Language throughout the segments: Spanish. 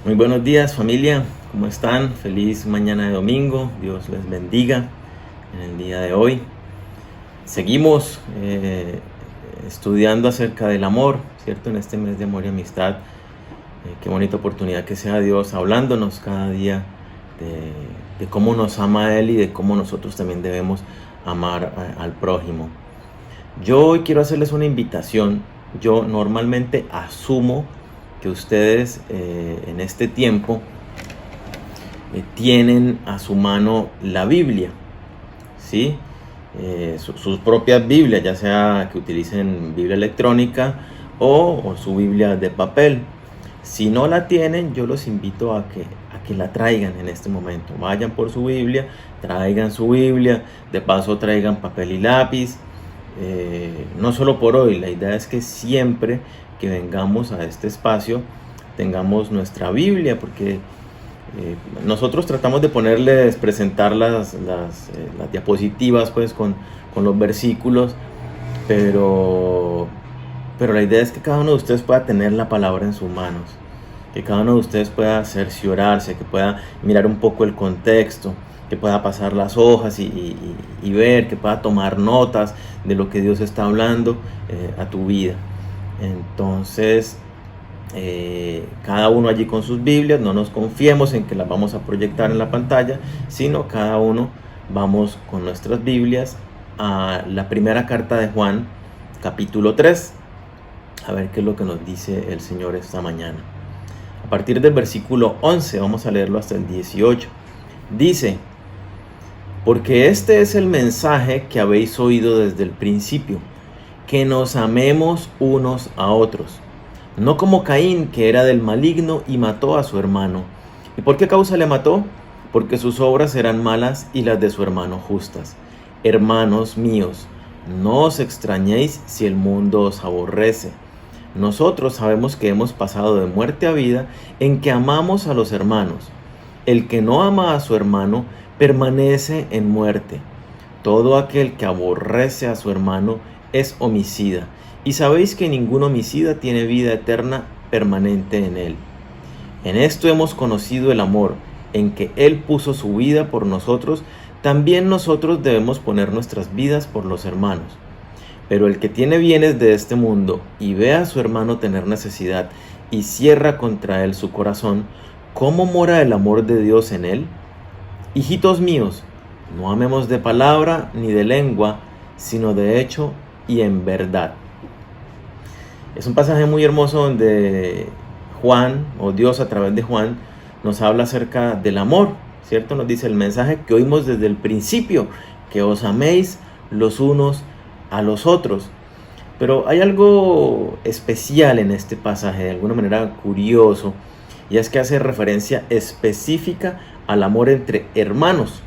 Muy buenos días, familia, ¿cómo están? Feliz mañana de domingo, Dios les bendiga en el día de hoy. Seguimos estudiando acerca del amor, ¿cierto? En este mes de amor y amistad. Qué bonita oportunidad que sea Dios hablándonos cada día de cómo nos ama Él y de cómo nosotros también debemos amar al prójimo. Yo hoy quiero hacerles una invitación. Yo normalmente asumo que ustedes en este tiempo tienen a su mano la Biblia, ¿sí? Sus propias Biblias, ya sea que utilicen Biblia electrónica o su Biblia de papel. Si no la tienen, yo los invito a que la traigan en este momento. Vayan por su Biblia, traigan su Biblia, de paso traigan papel y lápiz. No solo por hoy, la idea es que siempre que vengamos a este espacio tengamos nuestra Biblia, porque nosotros tratamos de presentar las diapositivas pues con los versículos, pero la idea es que cada uno de ustedes pueda tener la palabra en sus manos, que cada uno de ustedes pueda cerciorarse, que pueda mirar un poco el contexto, que pueda pasar las hojas y ver, que pueda tomar notas de lo que Dios está hablando a tu vida. Entonces, cada uno allí con sus Biblias, no nos confiemos en que las vamos a proyectar en la pantalla, sino cada uno vamos con nuestras Biblias a la primera carta de Juan, capítulo 3, a ver qué es lo que nos dice el Señor esta mañana. A partir del versículo 11, vamos a leerlo hasta el 18. Dice: porque este es el mensaje que habéis oído desde el principio, que nos amemos unos a otros, no como Caín, que era del maligno y mató a su hermano. ¿Y por qué causa le mató? Porque sus obras eran malas y las de su hermano justas. Hermanos míos, no os extrañéis si el mundo os aborrece. Nosotros sabemos que hemos pasado de muerte a vida en que amamos a los hermanos. El que no ama a su hermano permanece en muerte. Todo aquel que aborrece a su hermano es homicida, y sabéis que ningún homicida tiene vida eterna permanente en él. En esto hemos conocido el amor, en que Él puso su vida por nosotros. También nosotros debemos poner nuestras vidas por los hermanos. Pero el que tiene bienes de este mundo y ve a su hermano tener necesidad y cierra contra él su corazón, ¿cómo mora el amor de Dios en él? Hijitos míos, no amemos de palabra ni de lengua, sino de hecho y en verdad. Es un pasaje muy hermoso donde Juan, o Dios a través de Juan, nos habla acerca del amor, ¿cierto? Nos dice el mensaje que oímos desde el principio, que os améis los unos a los otros. Pero hay algo especial en este pasaje, de alguna manera curioso, y es que hace referencia específica al amor entre hermanos.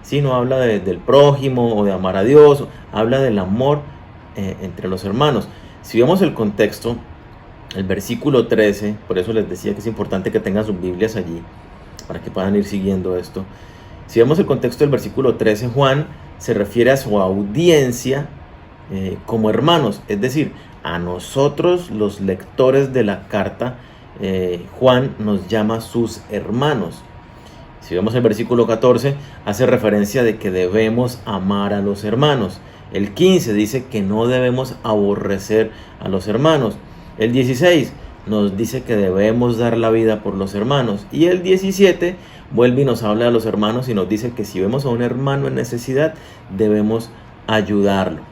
¿Sí? No habla del prójimo o de amar a Dios, habla del amor entre los hermanos. Si vemos el contexto, el versículo 13, por eso les decía que es importante que tengan sus Biblias allí, para que puedan ir siguiendo esto. Si vemos el contexto del versículo 13, Juan se refiere a su audiencia como hermanos, es decir, a nosotros los lectores de la carta, Juan nos llama sus hermanos. Si vemos el versículo 14, hace referencia de que debemos amar a los hermanos. El 15 dice que no debemos aborrecer a los hermanos. El 16 nos dice que debemos dar la vida por los hermanos. Y el 17 vuelve y nos habla de los hermanos y nos dice que si vemos a un hermano en necesidad, debemos ayudarlo.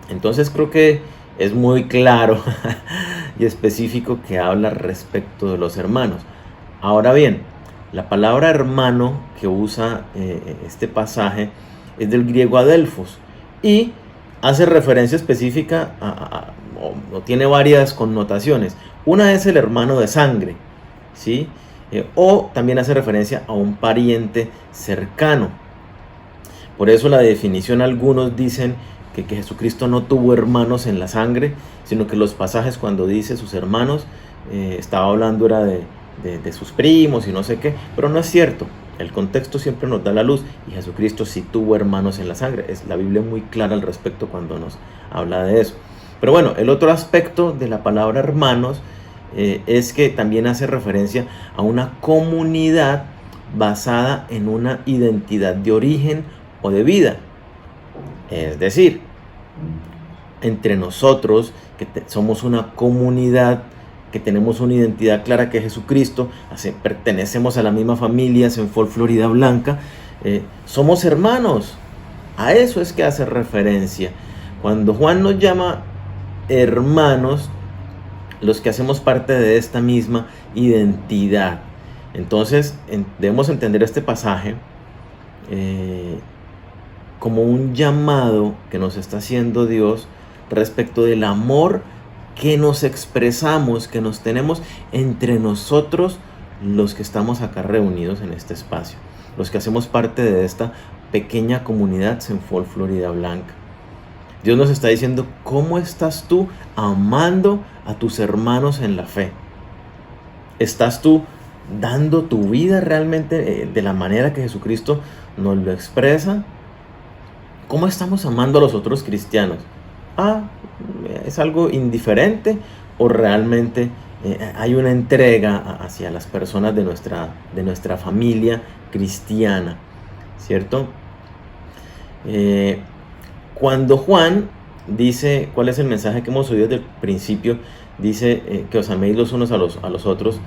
Entonces creo que es muy claro y específico que habla respecto de los hermanos. Ahora bien, la palabra hermano que usa este pasaje es del griego adelphos y hace referencia específica o tiene varias connotaciones. Una es el hermano de sangre, ¿sí? O también hace referencia a un pariente cercano. Por eso la definición, algunos dicen que Jesucristo no tuvo hermanos en la sangre, sino que los pasajes cuando dice sus hermanos, estaba hablando era de sus primos y no sé qué, pero no es cierto. El contexto siempre nos da la luz y Jesucristo sí tuvo hermanos en la sangre. La Biblia es muy clara al respecto cuando nos habla de eso. Pero bueno, el otro aspecto de la palabra hermanos es que también hace referencia a una comunidad basada en una identidad de origen o de vida. Es decir, entre nosotros, que somos una comunidad, que tenemos una identidad clara que es Jesucristo, pertenecemos a la misma familia, Senfol Florida Blanca, somos hermanos. A eso es que hace referencia. Cuando Juan nos llama hermanos, los que hacemos parte de esta misma identidad. Entonces debemos entender este pasaje como un llamado que nos está haciendo Dios respecto del amor que nos expresamos, que nos tenemos entre nosotros, los que estamos acá reunidos en este espacio, los que hacemos parte de esta pequeña comunidad Senfol Florida Blanca. Dios nos está diciendo, ¿cómo estás tú amando a tus hermanos en la fe? ¿Estás tú dando tu vida realmente de la manera que Jesucristo nos lo expresa? ¿Cómo estamos amando a los otros cristianos? ¿Es algo indiferente o realmente hay una entrega hacia las personas de nuestra familia cristiana? ¿Cierto? Cuando Juan dice, ¿cuál es el mensaje que hemos oído desde el principio? Dice que os améis los unos a los otros.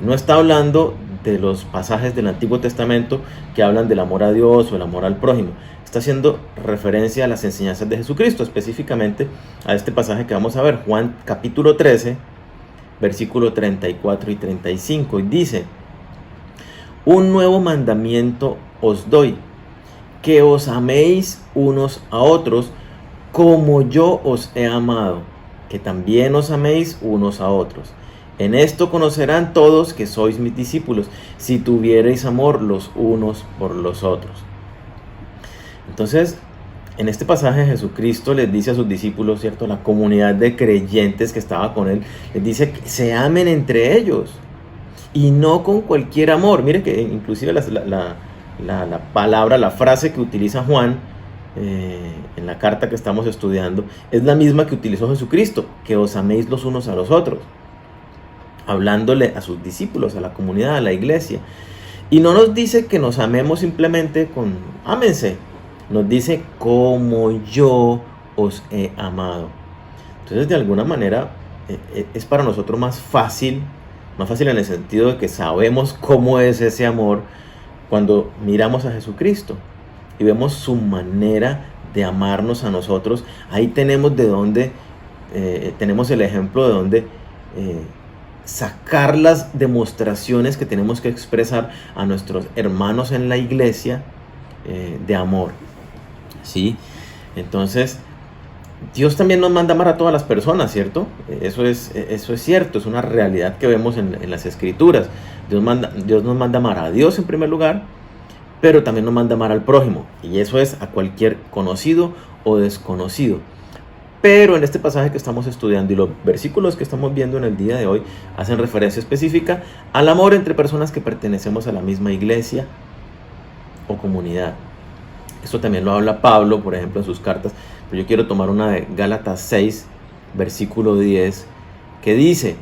No está hablando de los pasajes del Antiguo Testamento que hablan del amor a Dios o el amor al prójimo. Está haciendo referencia a las enseñanzas de Jesucristo, específicamente a este pasaje que vamos a ver, Juan capítulo 13, versículo 34 y 35. Y dice, un nuevo mandamiento os doy, que os améis unos a otros como yo os he amado, que también os améis unos a otros. En esto conocerán todos que sois mis discípulos, si tuviereis amor los unos por los otros. Entonces, en este pasaje Jesucristo les dice a sus discípulos, ¿cierto?, la comunidad de creyentes que estaba con él, les dice que se amen entre ellos y no con cualquier amor. Mire que inclusive la palabra, la frase que utiliza Juan en la carta que estamos estudiando es la misma que utilizó Jesucristo, que os améis los unos a los otros, hablándole a sus discípulos, a la comunidad, a la iglesia. Y no nos dice que nos amemos simplemente con ámense, nos dice como yo os he amado. Entonces, de alguna manera es para nosotros más fácil en el sentido de que sabemos cómo es ese amor cuando miramos a Jesucristo y vemos su manera de amarnos a nosotros. Ahí tenemos de dónde, tenemos el ejemplo de dónde sacar las demostraciones que tenemos que expresar a nuestros hermanos en la iglesia de amor. ¿Sí? Entonces, Dios también nos manda amar a todas las personas, ¿cierto? Eso es cierto, es una realidad que vemos en las Escrituras. Dios nos manda amar a Dios en primer lugar, pero también nos manda amar al prójimo, y eso es a cualquier conocido o desconocido. Pero en este pasaje que estamos estudiando y los versículos que estamos viendo en el día de hoy hacen referencia específica al amor entre personas que pertenecemos a la misma iglesia o comunidad. Esto también lo habla Pablo, por ejemplo, en sus cartas, pero yo quiero tomar una de Gálatas 6, versículo 10, que dice,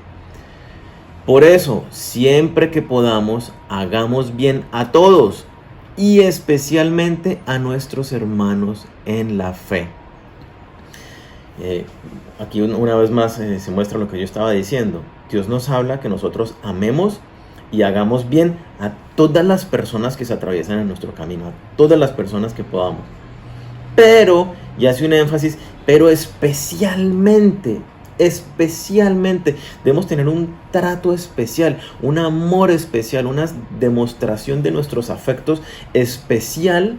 por eso, siempre que podamos, hagamos bien a todos, y especialmente a nuestros hermanos en la fe. Aquí una vez más se muestra lo que yo estaba diciendo. Dios nos habla que nosotros amemos y hagamos bien a todas las personas que se atraviesan en nuestro camino, a todas las personas que podamos. Pero, y hace un énfasis, pero especialmente debemos tener un trato especial, un amor especial, una demostración de nuestros afectos especial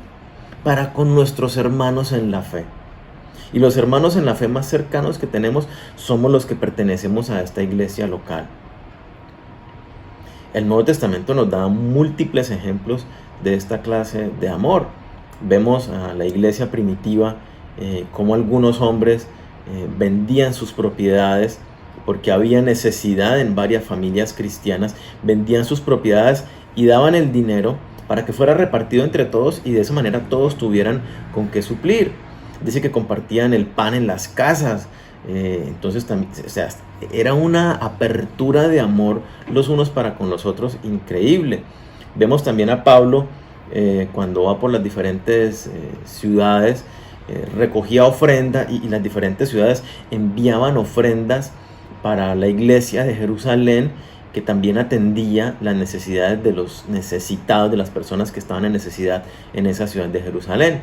para con nuestros hermanos en la fe. Y los hermanos en la fe más cercanos que tenemos somos los que pertenecemos a esta iglesia local. El Nuevo Testamento nos da múltiples ejemplos de esta clase de amor. Vemos a la iglesia primitiva, como algunos hombres vendían sus propiedades porque había necesidad en varias familias cristianas, vendían sus propiedades y daban el dinero para que fuera repartido entre todos y de esa manera todos tuvieran con qué suplir. Dice que compartían el pan en las casas, Entonces también, o sea, era una apertura de amor los unos para con los otros increíble. Vemos también a Pablo cuando va por las diferentes ciudades, recogía ofrenda y las diferentes ciudades enviaban ofrendas para la iglesia de Jerusalén, que también atendía las necesidades de los necesitados, de las personas que estaban en necesidad en esa ciudad de Jerusalén,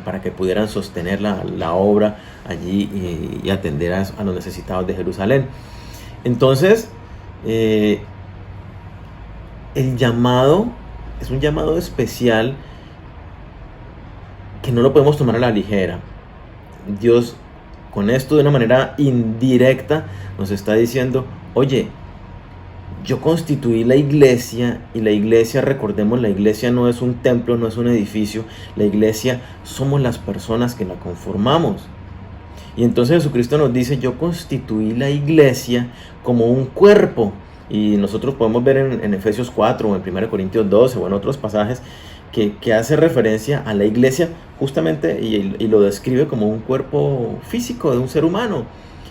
para que pudieran sostener la obra allí y atender a los necesitados de Jerusalén. Entonces, el llamado es un llamado especial que no lo podemos tomar a la ligera. Dios, con esto de una manera indirecta, nos está diciendo: oye, yo constituí la iglesia, y la iglesia, recordemos, la iglesia no es un templo, no es un edificio. La iglesia somos las personas que la conformamos. Y entonces Jesucristo nos dice: yo constituí la iglesia como un cuerpo. Y nosotros podemos ver en Efesios 4 o en 1 Corintios 12 o en otros pasajes que hace referencia a la iglesia justamente, y lo describe como un cuerpo físico de un ser humano.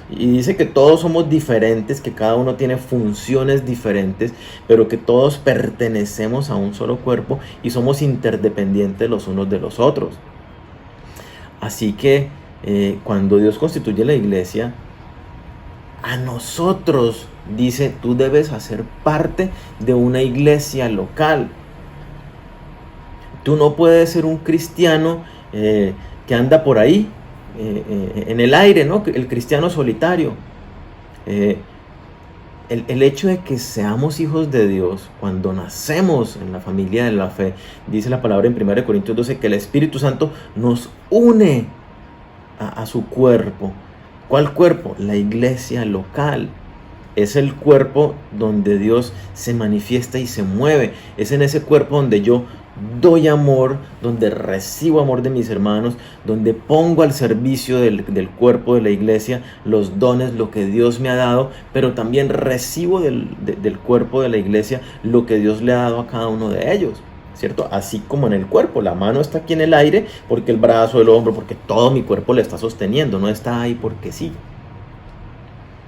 Y dice que todos somos diferentes, que cada uno tiene funciones diferentes, pero que todos pertenecemos a un solo cuerpo y somos interdependientes los unos de los otros. Así que cuando Dios constituye la iglesia, a nosotros dice: tú debes hacer parte de una iglesia local. Tú no puedes ser un cristiano que anda por ahí en el aire, ¿no? El cristiano solitario. El hecho de que seamos hijos de Dios, cuando nacemos en la familia de la fe, dice la palabra en 1 Corintios 12 que el Espíritu Santo nos une a su cuerpo. ¿Cuál cuerpo? La iglesia local. Es el cuerpo donde Dios se manifiesta y se mueve. Es en ese cuerpo donde yo doy amor, donde recibo amor de mis hermanos, donde pongo al servicio del cuerpo de la iglesia los dones, lo que Dios me ha dado, pero también recibo del cuerpo de la iglesia lo que Dios le ha dado a cada uno de ellos, ¿cierto? Así como en el cuerpo, la mano está aquí en el aire porque el brazo, el hombro, porque todo mi cuerpo le está sosteniendo, no está ahí porque sí.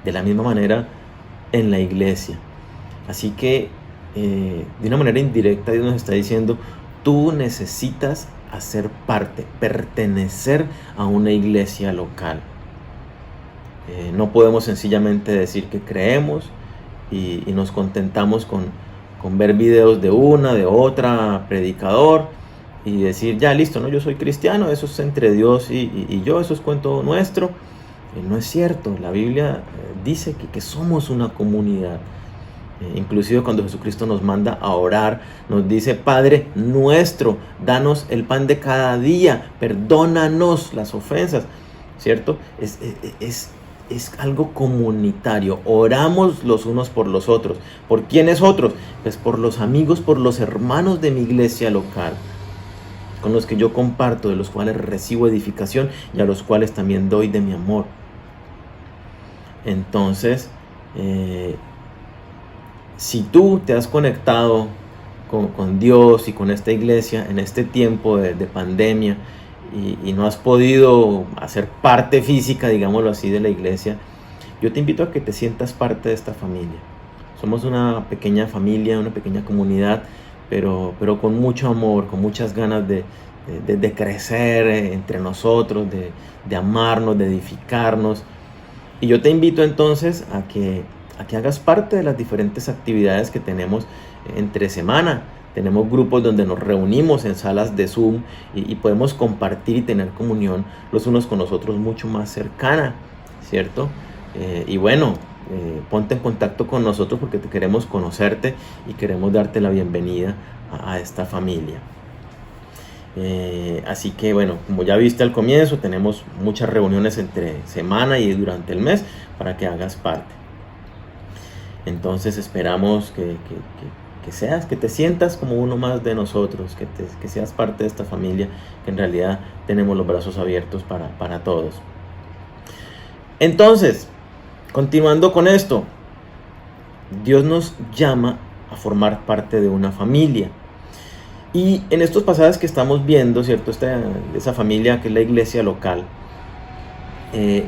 De la misma manera en la iglesia. Así que de una manera indirecta Dios nos está diciendo: tú necesitas hacer parte, pertenecer a una iglesia local. No podemos sencillamente decir que creemos y nos contentamos con ver videos de una, de otra, predicador, y decir: ya listo, ¿no? Yo soy cristiano, eso es entre Dios y yo, eso es cuento nuestro. No es cierto. La Biblia dice que somos una comunidad. Inclusive cuando Jesucristo nos manda a orar, nos dice: Padre nuestro, danos el pan de cada día, perdónanos las ofensas, ¿cierto? Es algo comunitario. Oramos los unos por los otros. ¿Por quiénes otros? Pues por los amigos, por los hermanos de mi iglesia local, con los que yo comparto, de los cuales recibo edificación y a los cuales también doy de mi amor. Entonces, si tú te has conectado con Dios y con esta iglesia en este tiempo de pandemia y no has podido hacer parte física, digámoslo así, de la iglesia, yo te invito a que te sientas parte de esta familia. Somos una pequeña familia, una pequeña comunidad, pero con mucho amor, con muchas ganas de crecer entre nosotros, de amarnos, de edificarnos. Y yo te invito entonces a que hagas parte de las diferentes actividades que tenemos entre semana. Tenemos grupos donde nos reunimos en salas de Zoom y podemos compartir y tener comunión los unos con los otros mucho más cercana, ¿cierto? Y bueno, ponte en contacto con nosotros porque te queremos conocerte y queremos darte la bienvenida a esta familia. Así que bueno, como ya viste al comienzo, tenemos muchas reuniones entre semana y durante el mes para que hagas parte. Entonces esperamos que te sientas como uno más de nosotros, que seas parte de esta familia, que en realidad tenemos los brazos abiertos para todos. Entonces, continuando con esto, Dios nos llama a formar parte de una familia. Y en estos pasajes que estamos viendo, ¿cierto? Esa familia que es la iglesia local,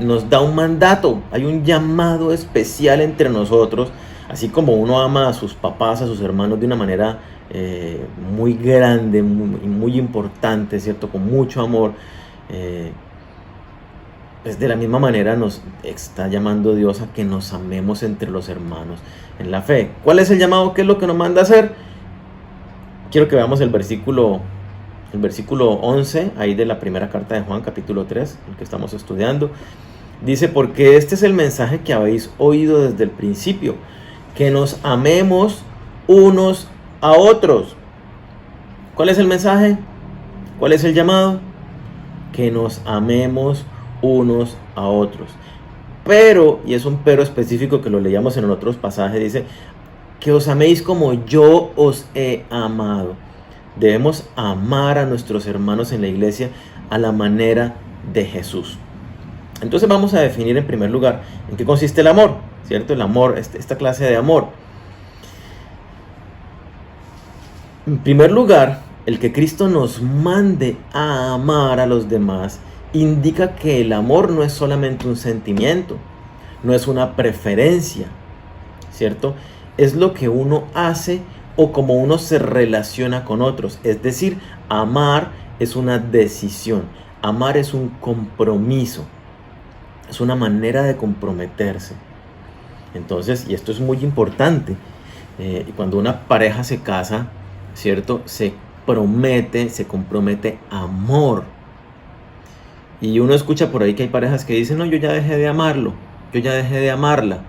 nos da un mandato, hay un llamado especial entre nosotros, así como uno ama a sus papás, a sus hermanos de una manera muy grande, muy importante, ¿cierto? Con mucho amor. Pues de la misma manera nos está llamando Dios a que nos amemos entre los hermanos en la fe. ¿Cuál es el llamado? ¿Qué es lo que nos manda a hacer? Quiero que veamos el versículo 11, ahí de la primera carta de Juan, capítulo 3, el que estamos estudiando. Dice, porque este es el mensaje que habéis oído desde el principio, que nos amemos unos a otros. ¿Cuál es el mensaje? ¿Cuál es el llamado? Que nos amemos unos a otros. Pero, y es un pero específico que lo leíamos en otros pasajes, dice, que os améis como yo os he amado. Debemos amar a nuestros hermanos en la iglesia a la manera de Jesús. Entonces vamos a definir en primer lugar en qué consiste el amor, ¿cierto? El amor, esta clase de amor. En primer lugar, el que Cristo nos mande a amar a los demás indica que el amor no es solamente un sentimiento, no es una preferencia, ¿cierto? Es lo que uno hace o como uno se relaciona con otros. Es decir, amar es una decisión, amar es un compromiso, es una manera de comprometerse. Entonces, y esto es muy importante, cuando una pareja se casa, ¿cierto? Se compromete amor. Y uno escucha por ahí que hay parejas que dicen, no, yo ya dejé de amarlo, yo ya dejé de amarla.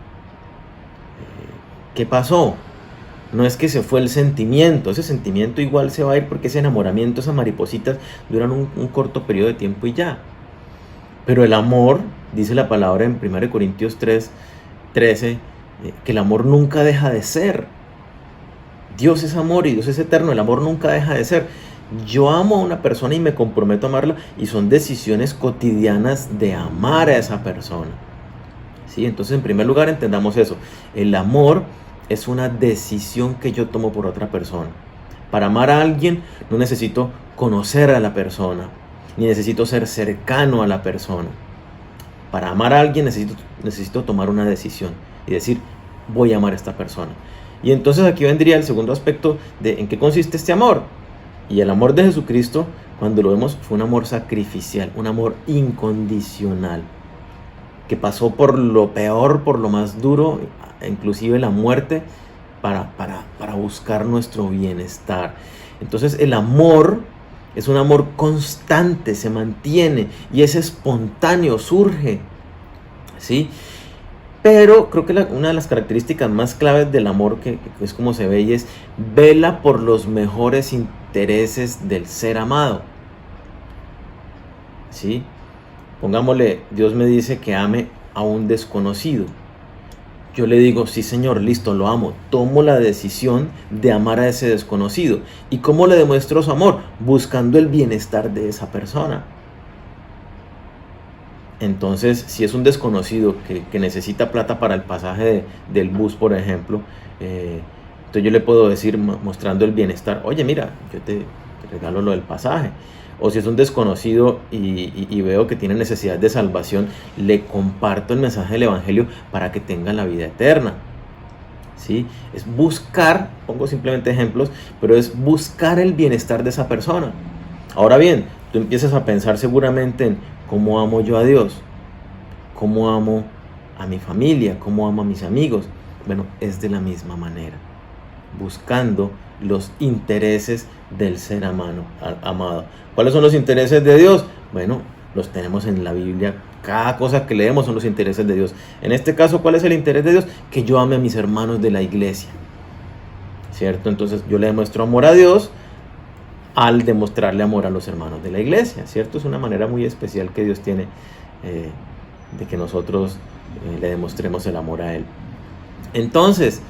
¿Qué pasó? No es que se fue el sentimiento, ese sentimiento igual se va a ir porque ese enamoramiento, esas maripositas duran un corto periodo de tiempo y ya. Pero el amor, dice la palabra en 1 Corintios 3:13, que el amor nunca deja de ser. Dios es amor y Dios es eterno, el amor nunca deja de ser. Yo amo a una persona y me comprometo a amarla y son decisiones cotidianas de amar a esa persona. ¿Sí? Entonces, en primer lugar, entendamos eso. El amor es una decisión que yo tomo por otra persona. Para amar a alguien no necesito conocer a la persona, ni necesito ser cercano a la persona. Para amar a alguien necesito tomar una decisión y decir, voy a amar a esta persona. Y entonces aquí vendría el segundo aspecto de en qué consiste este amor. Y el amor de Jesucristo, cuando lo vemos, fue un amor sacrificial, un amor incondicional, que pasó por lo peor, por lo más duro, inclusive la muerte, para buscar nuestro bienestar. Entonces el amor es un amor constante, se mantiene y es espontáneo, surge, ¿sí? Pero creo que una de las características más claves del amor, que es como se ve, y es vela por los mejores intereses del ser amado. ¿Sí? Pongámosle, Dios me dice que ame a un desconocido. Yo le digo, sí Señor, listo, lo amo. Tomo la decisión de amar a ese desconocido. ¿Y cómo le demuestro su amor? Buscando el bienestar de esa persona. Entonces, si es un desconocido que necesita plata para el pasaje del bus, por ejemplo, entonces yo le puedo decir, mostrando el bienestar, oye, mira, yo te regalo lo del pasaje. O si es un desconocido y veo que tiene necesidad de salvación, le comparto el mensaje del Evangelio para que tenga la vida eterna. ¿Sí? Es buscar, pongo simplemente ejemplos, pero es buscar el bienestar de esa persona. Ahora bien, tú empiezas a pensar seguramente en cómo amo yo a Dios, cómo amo a mi familia, cómo amo a mis amigos. Bueno, es de la misma manera, buscando los intereses del ser amado. ¿Cuáles son los intereses de Dios? Bueno, los tenemos en la Biblia. Cada cosa que leemos son los intereses de Dios. En este caso, ¿cuál es el interés de Dios? Que yo ame a mis hermanos de la iglesia, ¿cierto? Entonces yo le demuestro amor a Dios al demostrarle amor a los hermanos de la iglesia, ¿cierto? Es una manera muy especial que Dios tiene de que nosotros le demostremos el amor a Él. Entonces,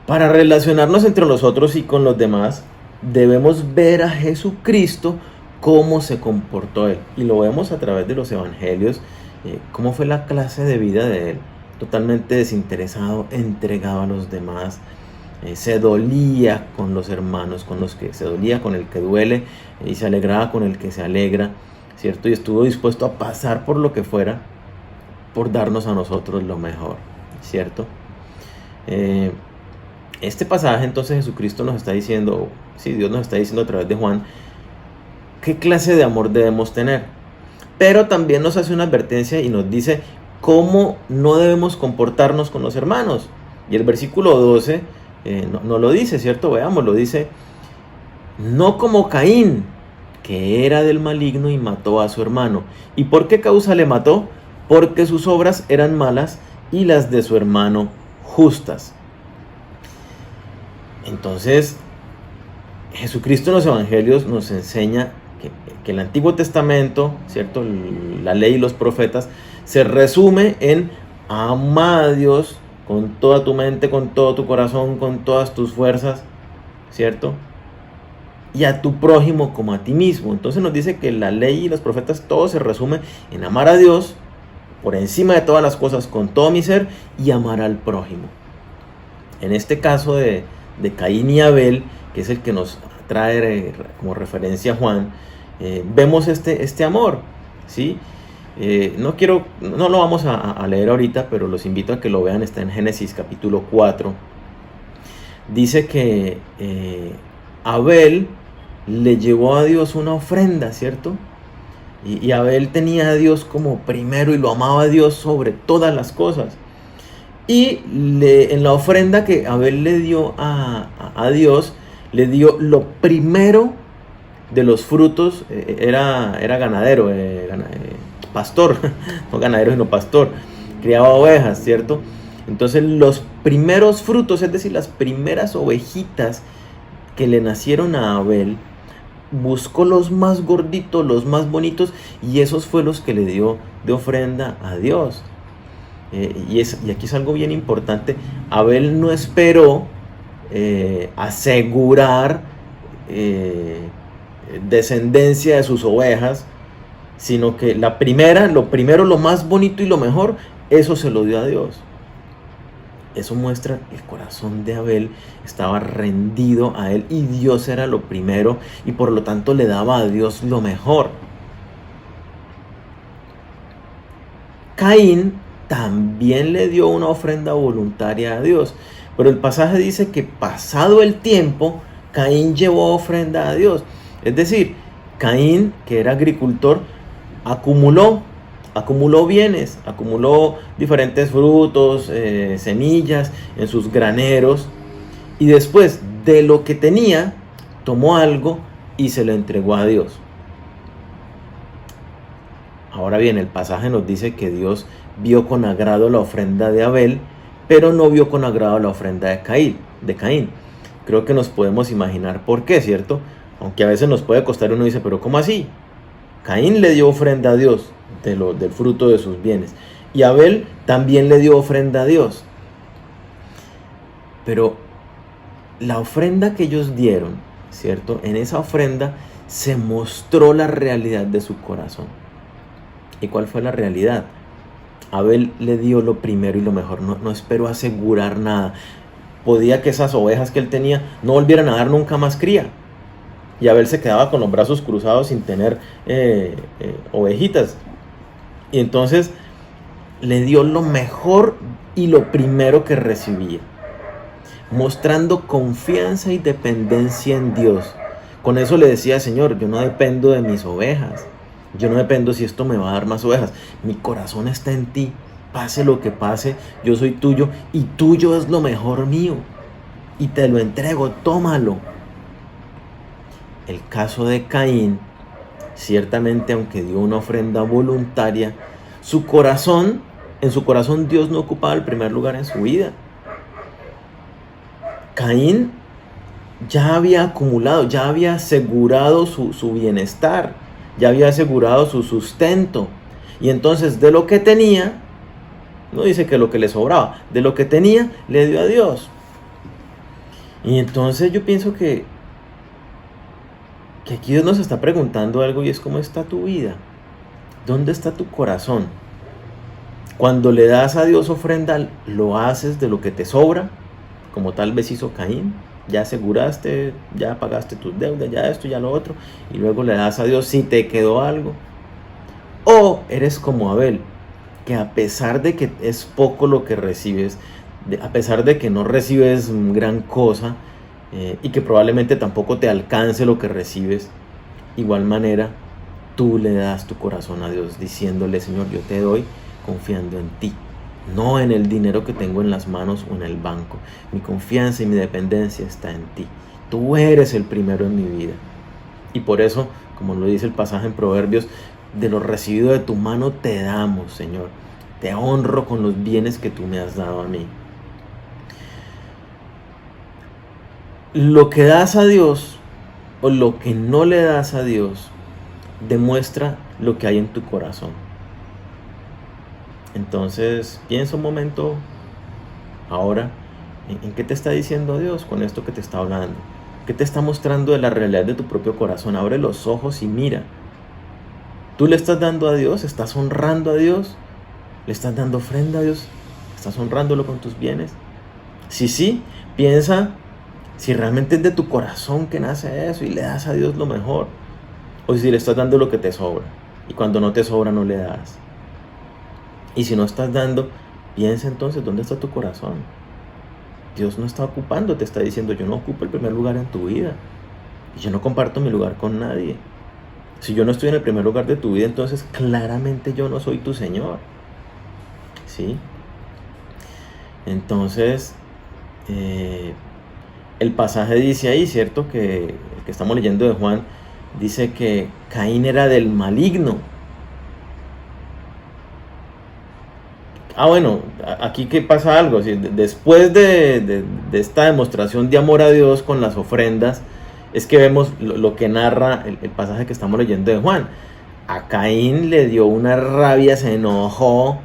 para relacionarnos entre nosotros y con los demás, debemos ver a Jesucristo cómo se comportó Él. Y lo vemos a través de los evangelios, cómo fue la clase de vida de Él. Totalmente desinteresado, entregado a los demás. Se dolía con los hermanos, se dolía con el que duele y se alegraba con el que se alegra. ¿cierto? Y estuvo dispuesto a pasar por lo que fuera por darnos a nosotros lo mejor, ¿cierto? Este pasaje entonces Jesucristo nos está diciendo, sí, Dios nos está diciendo a través de Juan, qué clase de amor debemos tener. Pero también nos hace una advertencia y nos dice cómo no debemos comportarnos con los hermanos. Y el versículo 12 no lo dice, ¿cierto? Veamos, lo dice, no como Caín, que era del maligno y mató a su hermano. ¿Y por qué causa le mató? Porque sus obras eran malas y las de su hermano justas. Entonces, Jesucristo en los evangelios nos enseña que el Antiguo Testamento, ¿cierto? La ley y los profetas, se resume en ama a Dios con toda tu mente, con todo tu corazón, con todas tus fuerzas, ¿cierto? Y a tu prójimo como a ti mismo. Entonces nos dice que la ley y los profetas, todo se resume en amar a Dios por encima de todas las cosas, con todo mi ser, y amar al prójimo. En este caso de Caín y Abel, que es el que nos trae como referencia Juan, vemos este amor, ¿sí? No lo vamos a leer ahorita, pero los invito a que lo vean. Está en Génesis capítulo 4. Dice que Abel le llevó a Dios una ofrenda, ¿cierto? Y Abel tenía a Dios como primero y lo amaba a Dios sobre todas las cosas. Y en la ofrenda que Abel le dio a Dios, le dio lo primero de los frutos. Era ganadero, pastor, no ganadero sino pastor, criaba ovejas, ¿cierto? Entonces los primeros frutos, es decir, las primeras ovejitas que le nacieron a Abel, buscó los más gorditos, los más bonitos, y esos fue los que le dio de ofrenda a Dios. Y aquí es algo bien importante. Abel no esperó asegurar descendencia de sus ovejas, sino que lo primero, lo más bonito y lo mejor, eso se lo dio a Dios. Eso muestra el corazón de Abel, estaba rendido a él y Dios era lo primero, y por lo tanto le daba a Dios lo mejor. Caín también le dio una ofrenda voluntaria a Dios, pero el pasaje dice que pasado el tiempo, Caín llevó ofrenda a Dios. Es decir, Caín, que era agricultor, acumuló bienes, acumuló diferentes frutos, semillas en sus graneros, y después de lo que tenía, tomó algo y se lo entregó a Dios. Ahora bien, el pasaje nos dice que Dios vio con agrado la ofrenda de Abel, pero no vio con agrado la ofrenda de Caín. Creo que nos podemos imaginar por qué, ¿cierto? Aunque a veces nos puede costar, uno dice, pero ¿cómo así? Caín le dio ofrenda a Dios del fruto de sus bienes, y Abel también le dio ofrenda a Dios. Pero la ofrenda que ellos dieron, ¿cierto? En esa ofrenda se mostró la realidad de su corazón. ¿Y cuál fue la realidad? Abel le dio lo primero y lo mejor, no esperó asegurar nada. Podía que esas ovejas que él tenía no volvieran a dar nunca más cría, y Abel se quedaba con los brazos cruzados sin tener ovejitas. Y entonces le dio lo mejor y lo primero que recibía, mostrando confianza y dependencia en Dios. Con eso le decía: Señor, yo no dependo de mis ovejas, yo no dependo si esto me va a dar más ovejas, mi corazón está en ti, pase lo que pase, yo soy tuyo y tuyo es lo mejor mío, y te lo entrego, tómalo. El caso de Caín, ciertamente, aunque dio una ofrenda voluntaria, en su corazón Dios no ocupaba el primer lugar en su vida. Caín ya había acumulado, ya había asegurado su bienestar, ya había asegurado su sustento, y entonces de lo que tenía, no dice que lo que le sobraba, de lo que tenía le dio a Dios. Y entonces yo pienso que aquí Dios nos está preguntando algo, y es: ¿cómo está tu vida? ¿Dónde está tu corazón? Cuando le das a Dios ofrenda, ¿lo haces de lo que te sobra, como tal vez hizo Caín? Ya aseguraste, ya pagaste tus deudas, ya esto, ya lo otro, y luego le das a Dios si te quedó algo. O eres como Abel, que a pesar de que es poco lo que recibes, a pesar de que no recibes gran cosa, y que probablemente tampoco te alcance lo que recibes, igual manera tú le das tu corazón a Dios diciéndole: Señor, yo te doy confiando en ti, no en el dinero que tengo en las manos o en el banco. Mi confianza y mi dependencia está en ti. Tú eres el primero en mi vida. Y por eso, como lo dice el pasaje en Proverbios, de lo recibido de tu mano te damos, Señor. Te honro con los bienes que tú me has dado a mí. Lo que das a Dios o lo que no le das a Dios demuestra lo que hay en tu corazón. Entonces, piensa un momento ahora en qué te está diciendo Dios con esto que te está hablando. ¿Qué te está mostrando de la realidad de tu propio corazón? Abre los ojos y mira. ¿Tú le estás dando a Dios? ¿Estás honrando a Dios? ¿Le estás dando ofrenda a Dios? ¿Estás honrándolo con tus bienes? Si sí, piensa si realmente es de tu corazón que nace eso y le das a Dios lo mejor. O si le estás dando lo que te sobra. Y cuando no te sobra no le das. Y si no estás dando, piensa entonces dónde está tu corazón. Dios no está ocupando, te está diciendo: yo no ocupo el primer lugar en tu vida. Y yo no comparto mi lugar con nadie. Si yo no estoy en el primer lugar de tu vida, entonces claramente yo no soy tu Señor. ¿Sí? Entonces, el pasaje dice ahí, ¿cierto? Que el que estamos leyendo de Juan dice que Caín era del maligno. Bueno, aquí que pasa algo. Después de esta demostración de amor a Dios con las ofrendas, es que vemos lo que narra el pasaje que estamos leyendo de Juan. A Caín le dio una rabia, se enojó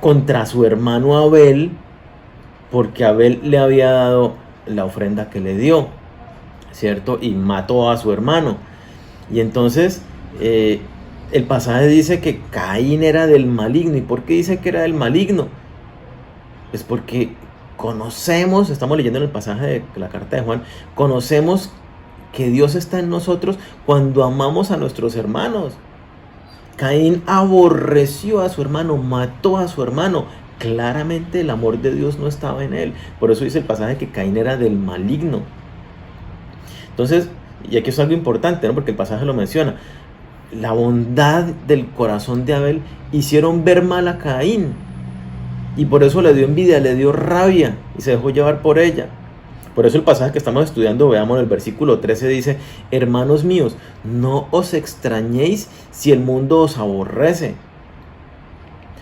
contra su hermano Abel, porque Abel le había dado la ofrenda que le dio, ¿cierto? Y mató a su hermano. Y entonces el pasaje dice que Caín era del maligno. ¿Y por qué dice que era del maligno? Es porque conocemos, estamos leyendo en el pasaje de la carta de Juan, conocemos que Dios está en nosotros cuando amamos a nuestros hermanos. Caín aborreció a su hermano, mató a su hermano. Claramente el amor de Dios no estaba en él. Por eso dice el pasaje que Caín era del maligno. Entonces, y aquí es algo importante, ¿no? Porque el pasaje lo menciona. La bondad del corazón de Abel hicieron ver mal a Caín. Y por eso le dio envidia, le dio rabia y se dejó llevar por ella. Por eso el pasaje que estamos estudiando, veamos el versículo 13, dice: hermanos míos, no os extrañéis si el mundo os aborrece.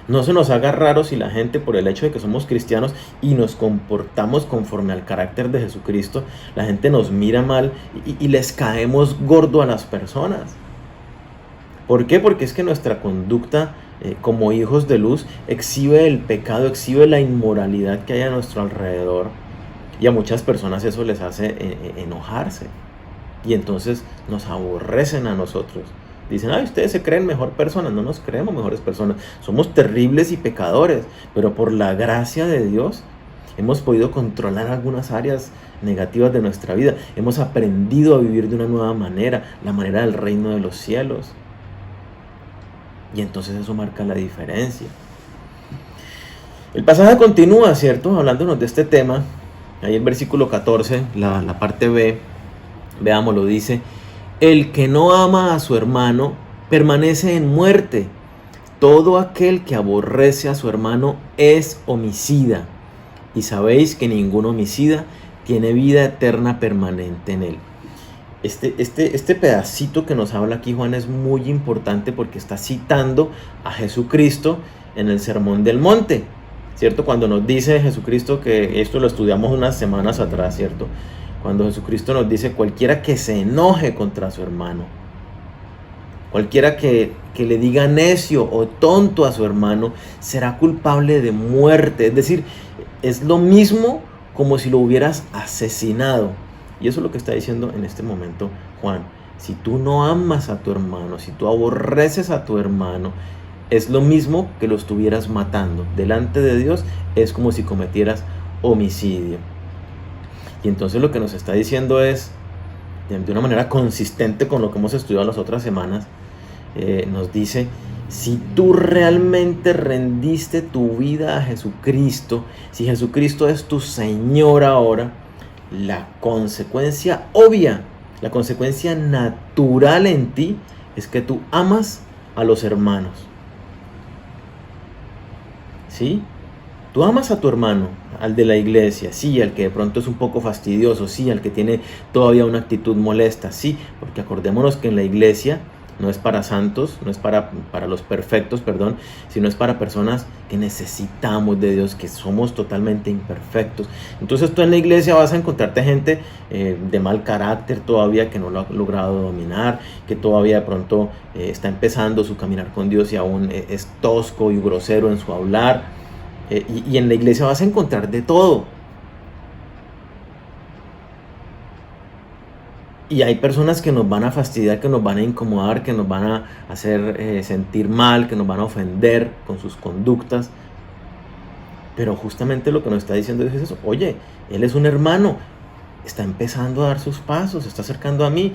No se nos haga raro si la gente, por el hecho de que somos cristianos y nos comportamos conforme al carácter de Jesucristo, la gente nos mira mal y les caemos gordo a las personas. ¿Por qué? Porque es que nuestra conducta como hijos de luz exhibe el pecado, exhibe la inmoralidad que hay a nuestro alrededor. Y a muchas personas eso les hace enojarse. Y entonces nos aborrecen a nosotros. Dicen: ay, ustedes se creen mejor personas. No nos creemos mejores personas. Somos terribles y pecadores. Pero por la gracia de Dios hemos podido controlar algunas áreas negativas de nuestra vida. Hemos aprendido a vivir de una nueva manera. La manera del reino de los cielos. Y entonces eso marca la diferencia. El pasaje continúa, ¿cierto? Hablándonos de este tema. Ahí en versículo 14, la parte B, veámoslo, dice: el que no ama a su hermano permanece en muerte. Todo aquel que aborrece a su hermano es homicida. Y sabéis que ningún homicida tiene vida eterna permanente en él. Este pedacito que nos habla aquí Juan es muy importante porque está citando a Jesucristo en el Sermón del Monte, ¿cierto? Cuando nos dice Jesucristo, que esto lo estudiamos unas semanas atrás, ¿cierto? Cuando Jesucristo nos dice: cualquiera que se enoje contra su hermano, cualquiera que le diga necio o tonto a su hermano, será culpable de muerte. Es decir, es lo mismo como si lo hubieras asesinado. Y eso es lo que está diciendo en este momento Juan. Si tú no amas a tu hermano, si tú aborreces a tu hermano, es lo mismo que lo estuvieras matando. Delante de Dios es como si cometieras homicidio. Y entonces lo que nos está diciendo es, de una manera consistente con lo que hemos estudiado las otras semanas, nos dice, si tú realmente rendiste tu vida a Jesucristo, si Jesucristo es tu Señor ahora, la consecuencia obvia, la consecuencia natural en ti es que tú amas a los hermanos. ¿Sí? Tú amas a tu hermano, al de la iglesia, sí, al que de pronto es un poco fastidioso, sí, al que tiene todavía una actitud molesta, sí, porque acordémonos que en la iglesia no es para santos, no es para los perfectos, perdón, sino es para personas que necesitamos de Dios, que somos totalmente imperfectos. Entonces tú en la iglesia vas a encontrarte gente de mal carácter todavía, que no lo ha logrado dominar, que todavía de pronto está empezando su caminar con Dios y aún es tosco y grosero en su hablar. Y en la iglesia vas a encontrar de todo. Y hay personas que nos van a fastidiar, que nos van a incomodar, que nos van a hacer sentir mal, que nos van a ofender con sus conductas. Pero justamente lo que nos está diciendo Dios es eso. Oye, Él es un hermano, está empezando a dar sus pasos, se está acercando a mí.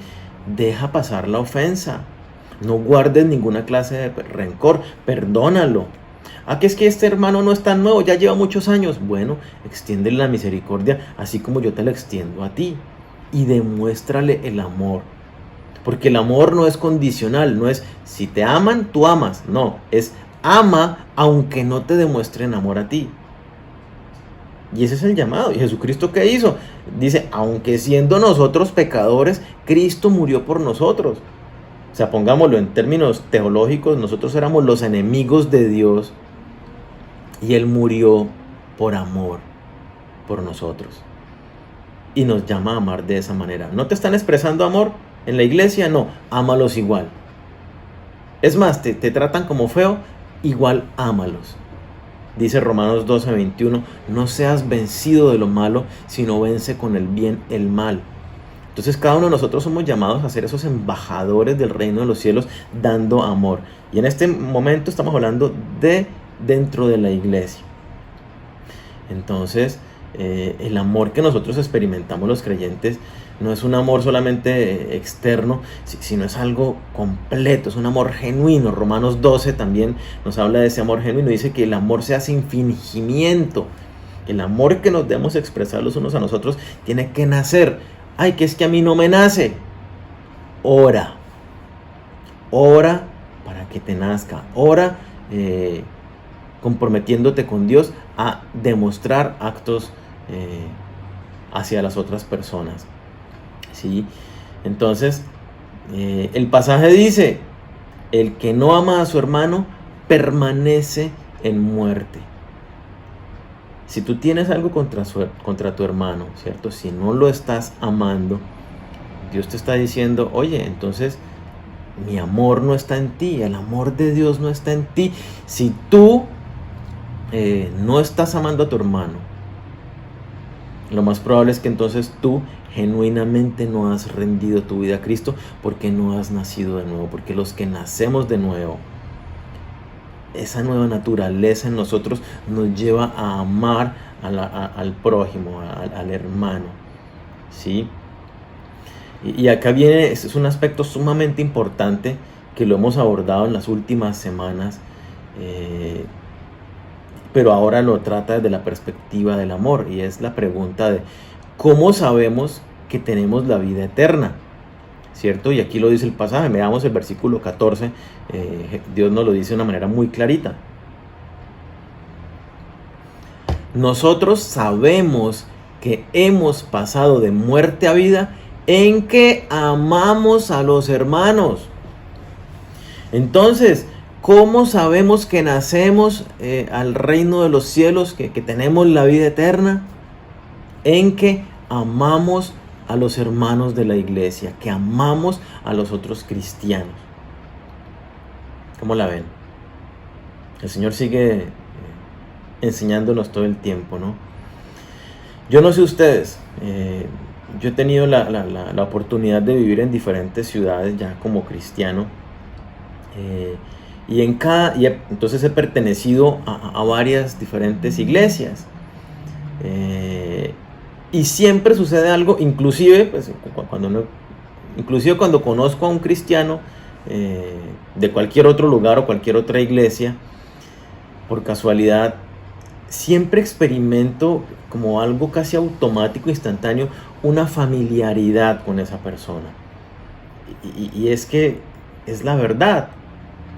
Deja pasar la ofensa. No guardes ninguna clase de rencor, perdónalo. Que es que este hermano no es tan nuevo, ya lleva muchos años. Bueno, extiéndele la misericordia, así como yo te la extiendo a ti. Y demuéstrale el amor. Porque el amor no es condicional, no es si te aman, tú amas. No, es ama aunque no te demuestren amor a ti. Y ese es el llamado. ¿Y Jesucristo qué hizo? Dice, aunque siendo nosotros pecadores, Cristo murió por nosotros. O sea, pongámoslo en términos teológicos, nosotros éramos los enemigos de Dios y Él murió por amor, por nosotros. Y nos llama a amar de esa manera. ¿No te están expresando amor en la iglesia? No, ámalos igual. Es más, te tratan como feo, igual ámalos. Dice Romanos 12:21, no seas vencido de lo malo, sino vence con el bien el mal. Entonces cada uno de nosotros somos llamados a ser esos embajadores del reino de los cielos, dando amor. Y en este momento estamos hablando de dentro de la iglesia. Entonces, el amor que nosotros experimentamos los creyentes no es un amor solamente externo, sino es algo completo, es un amor genuino. Romanos 12 también nos habla de ese amor genuino, dice que el amor se hace sin fingimiento. El amor que nos debemos expresar los unos a nosotros tiene que nacer. Ay, que es que a mí no me nace. Ora para que te nazca. Ora comprometiéndote con Dios a demostrar actos hacia las otras personas. ¿Sí? Entonces, el pasaje dice, el que no ama a su hermano permanece en muerte. Si tú tienes algo contra tu hermano, ¿cierto? Si no lo estás amando, Dios te está diciendo, oye, entonces mi amor no está en ti, el amor de Dios no está en ti. Si tú no estás amando a tu hermano, lo más probable es que entonces tú genuinamente no has rendido tu vida a Cristo, porque no has nacido de nuevo, porque los que nacemos de nuevo, esa nueva naturaleza en nosotros nos lleva a amar al prójimo, al hermano, ¿sí? Y acá viene, este es un aspecto sumamente importante que lo hemos abordado en las últimas semanas, pero ahora lo trata desde la perspectiva del amor, y es la pregunta de ¿cómo sabemos que tenemos la vida eterna? ¿Cierto? Y aquí lo dice el pasaje, veamos el versículo 14, Dios nos lo dice de una manera muy clarita. Nosotros sabemos que hemos pasado de muerte a vida en que amamos a los hermanos. Entonces, ¿cómo sabemos que nacemos al reino de los cielos, que tenemos la vida eterna? En que amamos a los hermanos de la iglesia, que amamos a los otros cristianos. ¿Cómo la ven? El Señor sigue enseñándonos todo el tiempo, ¿no? Yo no sé ustedes, yo he tenido la oportunidad de vivir en diferentes ciudades ya como cristiano, y entonces he pertenecido a varias diferentes iglesias. Y siempre sucede algo, inclusive cuando conozco a un cristiano, de cualquier otro lugar o cualquier otra iglesia, por casualidad, siempre experimento como algo casi automático, instantáneo, una familiaridad con esa persona. Y es que es la verdad.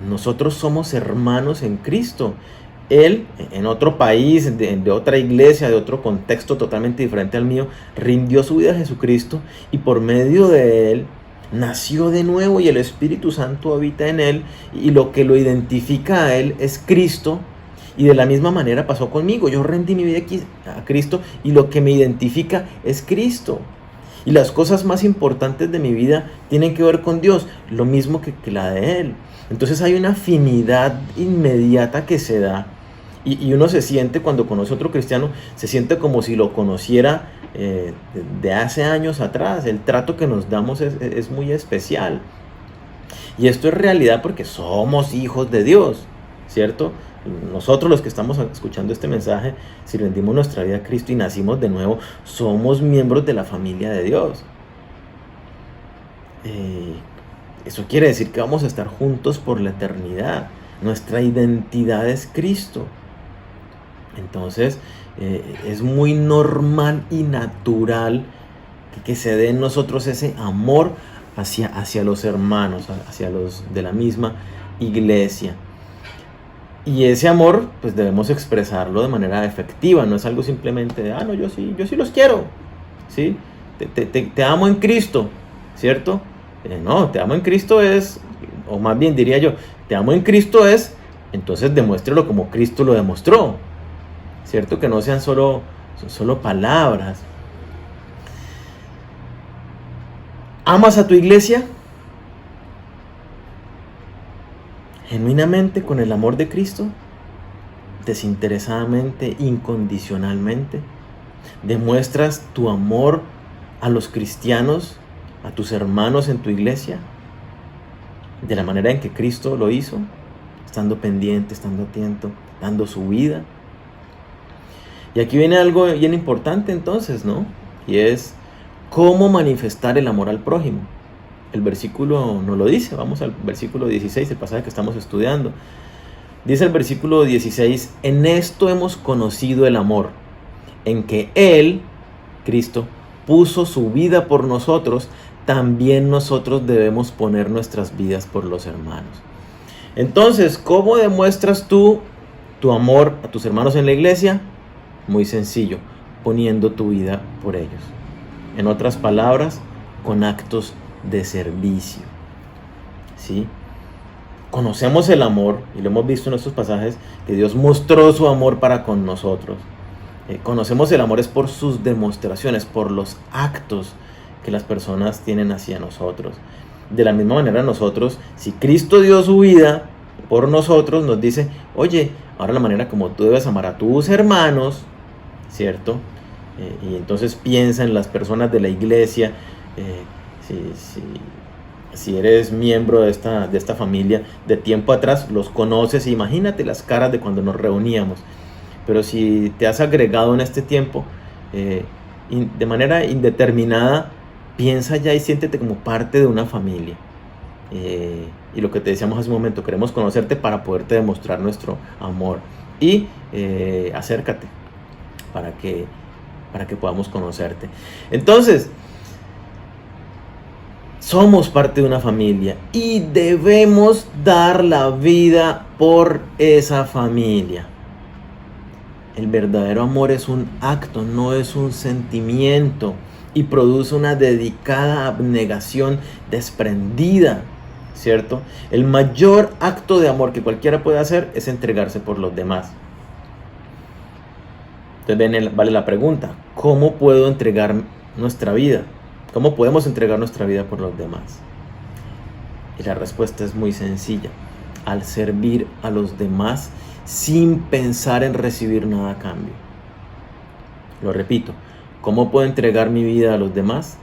Nosotros somos hermanos en Cristo. Él, en otro país, de otra iglesia, de otro contexto totalmente diferente al mío, rindió su vida a Jesucristo y por medio de él nació de nuevo y el Espíritu Santo habita en él y lo que lo identifica a él es Cristo. Y de la misma manera pasó conmigo. Yo rendí mi vida a Cristo y lo que me identifica es Cristo. Y las cosas más importantes de mi vida tienen que ver con Dios, lo mismo que la de Él. Entonces hay una afinidad inmediata que se da. Y uno se siente, cuando conoce a otro cristiano, se siente como si lo conociera de hace años atrás. El trato que nos damos es muy especial. Y esto es realidad porque somos hijos de Dios, ¿cierto? Nosotros los que estamos escuchando este mensaje, si rendimos nuestra vida a Cristo y nacimos de nuevo, somos miembros de la familia de Dios. Eso quiere decir que vamos a estar juntos por la eternidad. Nuestra identidad es Cristo. Entonces, es muy normal y natural que se dé en nosotros ese amor hacia los hermanos, hacia los de la misma iglesia. Y ese amor, pues debemos expresarlo de manera efectiva, no es algo simplemente de, no, yo sí los quiero, ¿sí? Te amo en Cristo, ¿cierto? No, te amo en Cristo es, o más bien diría yo, te amo en Cristo es, entonces demuéstralo como Cristo lo demostró, ¿cierto? Que no sean solo palabras. ¿Amas a tu iglesia? Genuinamente, con el amor de Cristo, desinteresadamente, incondicionalmente, demuestras tu amor a los cristianos, a tus hermanos en tu iglesia, de la manera en que Cristo lo hizo, estando pendiente, estando atento, dando su vida. Y aquí viene algo bien importante entonces, ¿no? Y es cómo manifestar el amor al prójimo. El versículo nos lo dice. Vamos al versículo 16, el pasaje que estamos estudiando. Dice el versículo 16, en esto hemos conocido el amor, en que Él, Cristo, puso su vida por nosotros, también nosotros debemos poner nuestras vidas por los hermanos. Entonces, ¿cómo demuestras tú tu amor a tus hermanos en la iglesia? Muy sencillo, poniendo tu vida por ellos. En otras palabras, con actos de servicio, ¿sí? Conocemos el amor, y lo hemos visto en estos pasajes, que Dios mostró su amor para con nosotros. Conocemos el amor es por sus demostraciones, por los actos que las personas tienen hacia nosotros. De la misma manera nosotros, si Cristo dio su vida por nosotros, nos dice, oye, ahora la manera como tú debes amar a tus hermanos, ¿cierto? Y entonces piensa en las personas de la iglesia. Si eres miembro de esta familia de tiempo atrás, los conoces, imagínate las caras de cuando nos reuníamos. Pero si te has agregado en este tiempo, de manera indeterminada, piensa ya y siéntete como parte de una familia. Y lo que te decíamos hace un momento, queremos conocerte para poderte demostrar nuestro amor. Y acércate para que podamos conocerte. Entonces, somos parte de una familia y debemos dar la vida por esa familia. El verdadero amor es un acto, no es un sentimiento, y produce una dedicada abnegación desprendida, ¿cierto? El mayor acto de amor que cualquiera puede hacer es entregarse por los demás. Entonces vale la pregunta, ¿cómo puedo entregar nuestra vida? ¿Cómo podemos entregar nuestra vida por los demás? Y la respuesta es muy sencilla. Al servir a los demás sin pensar en recibir nada a cambio. Lo repito, ¿cómo puedo entregar mi vida a los demás?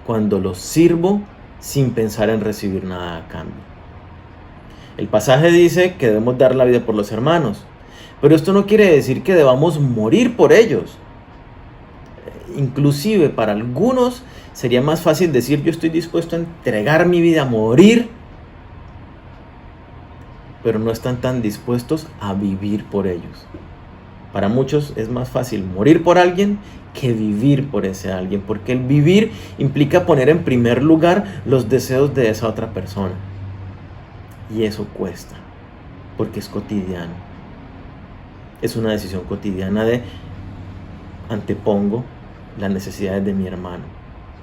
Cuando los sirvo sin pensar en recibir nada a cambio. El pasaje dice que debemos dar la vida por los hermanos, pero esto no quiere decir que debamos morir por ellos. Inclusive para algunos sería más fácil decir yo estoy dispuesto a entregar mi vida, a morir pero no están tan dispuestos a vivir por ellos. Para muchos es más fácil morir por alguien que vivir por ese alguien, porque el vivir implica poner en primer lugar los deseos de esa otra persona. Y eso cuesta, porque es cotidiano. Es una decisión cotidiana de antepongo las necesidades de mi hermano.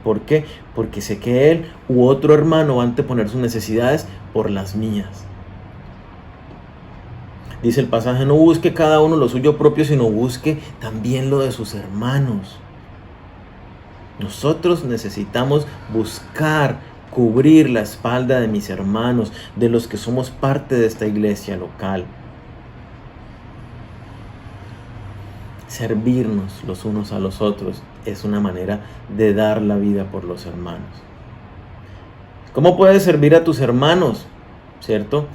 ¿Por qué? Porque sé que él u otro hermano va a anteponer sus necesidades por las mías. Dice el pasaje, no busque cada uno lo suyo propio, sino busque también lo de sus hermanos. Nosotros necesitamos buscar, cubrir la espalda de mis hermanos, de los que somos parte de esta iglesia local. Servirnos los unos a los otros es una manera de dar la vida por los hermanos. ¿Cómo puedes servir a tus hermanos? ¿Cierto?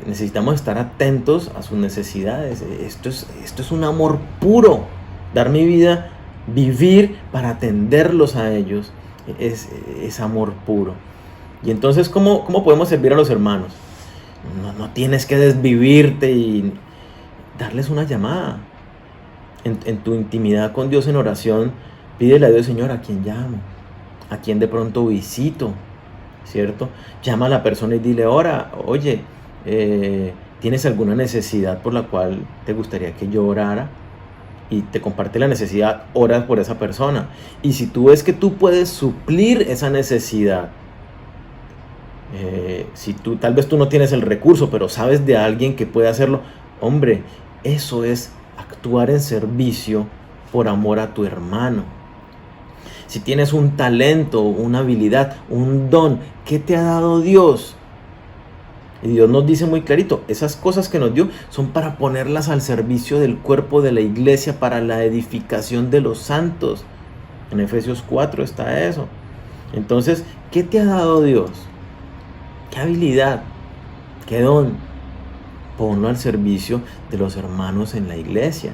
Necesitamos estar atentos a sus necesidades. Esto es un amor puro. Dar mi vida, vivir para atenderlos a ellos, es amor puro. Y entonces, ¿cómo podemos servir a los hermanos? No tienes que desvivirte y darles una llamada. En tu intimidad con Dios en oración, pídele a Dios, Señor, ¿a quién llamo? ¿A quién de pronto visito? ¿Cierto? Llama a la persona y dile, oye, ¿tienes alguna necesidad por la cual te gustaría que yo orara? Y te comparte la necesidad, ora por esa persona. Y si tú ves que tú puedes suplir esa necesidad, tal vez tú no tienes el recurso, pero sabes de alguien que puede hacerlo, hombre, eso es actuar en servicio por amor a tu hermano. Si tienes un talento, una habilidad, un don, ¿qué te ha dado Dios? Y Dios nos dice muy clarito, esas cosas que nos dio son para ponerlas al servicio del cuerpo de la iglesia, para la edificación de los santos. En Efesios 4 está eso. Entonces, ¿qué te ha dado Dios? ¿Qué habilidad? ¿Qué don? Ponlo al servicio de los hermanos en la iglesia.